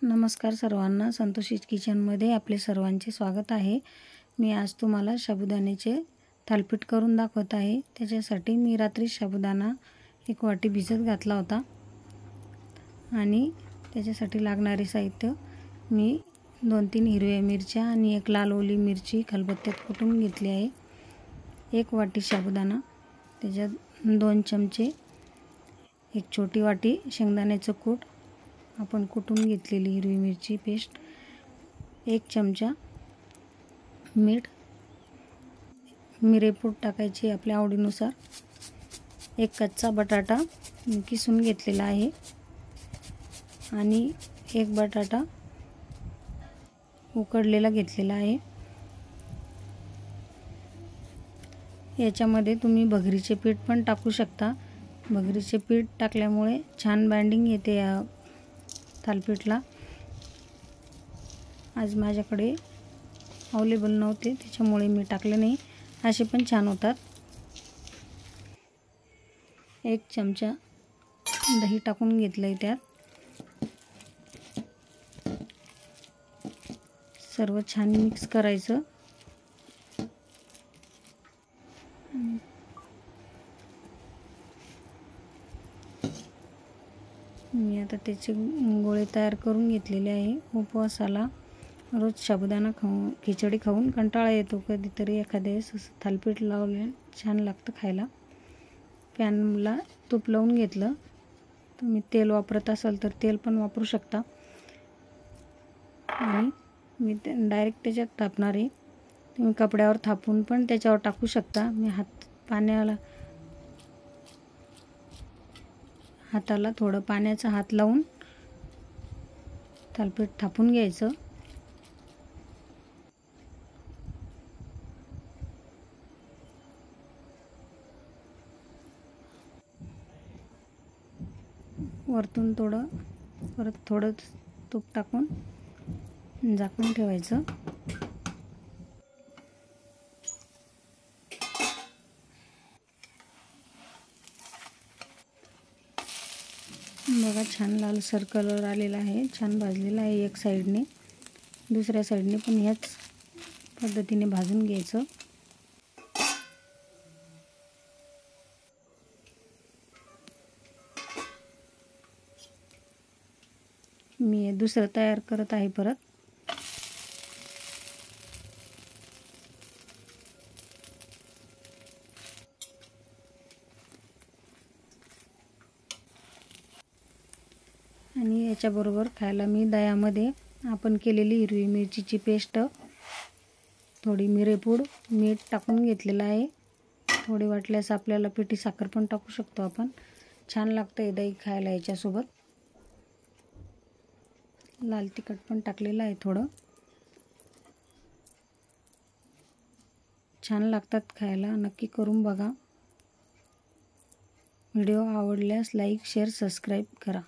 नमस्कार सर्वांना, संतोषी किचनमध्ये आपले सर्वांचे स्वागत आहे। मी आज तुम्हाला साबुदाण्याचे थालीपीठ करून दाखवत आहे। त्याच्यासाठी मी रात्री साबुदाणा 1 वाटी भिजत घातला होता आणि त्याच्यासाठी लागणारे साहित्य मी 2-3 हिरव्या मिरच्या आणि 1 लाल ओली मिरची खलबत्त्यात कुटून घेतली आहे। 1 वाटी साबुदाणा, त्याच्यात 2 चमचे 1 छोटी वाटी शेंगदाण्याचं कूट, आपण कुटून घेतलेली हिरवी मिरची पेस्ट, 1 चमचा मीठ, मिरेपूड टाकायची आपल्या आवडीनुसार, 1 कच्चा बटाटा किसून घेतलेला आहे आणि 1 बटाटा उकडलेला घेतलेला आहे। याच्यामध्ये तुम्ही भगरीचे पीठ पण टाकू शकता। भगरीचे पीठ टाकल्यामुळे छान बाइंडिंग येते या थालीपीठला। आज माझ्याकडे अवेलेबल नव्हते त्याच्यामुळे मी टाकले नाही, असे पण छान होतात। 1 चमचा दही टाकून घेतलंय, त्यात सर्व छान मिक्स करायचं। मी आता त्याचे गोळे तयार करून घेतलेले आहे। उपवासाला रोज साबुदाणा खाऊन खिचडी खाऊन कंटाळा येतो, कधीतरी एखाद्या वेळेस थालीपीठ लावले छान लागतं खायला। पॅनला तूप लावून घेतलं, तुम्ही तेल वापरत असाल तर तेल पण वापरू शकता आणि मी डायरेक्ट त्याच्यात टाकणार आहे। तुम्ही कपड्यावर थापून पण त्याच्यावर टाकू शकता। मी हाताला थोडं पाण्याचा हात लावून थालीपीठ थापून घ्यायचं। वरतून परत थोडं तूप टाकून झाकून ठेवायचं। बघा, छान लालसर कलर आलेला आहे, छान भाजलेला आहे एक साईडने। दुसऱ्या साईडने पण ह्याच पद्धतीने भाजून घ्यायचं। मी दुसरं तयार करत आहे परत। आणि याच्याबरोबर खायला मी दह्यामध्ये आपण केलेली हिरवी मिरचीची पेस्ट, थोडी मिरेपूड, मीठ टाकून घेतलेलं आहे। थोडी वाटल्यास आपल्याला पिठी साखर पण टाकू शकतो आपण। छान लागतं दही खायला याच्यासोबत। लाल तिखट पण टाकलेलं आहे थोडं। छान लागतात खायला, नक्की करून बघा। व्हिडिओ आवडल्यास लाईक, शेअर, सबस्क्राईब करा।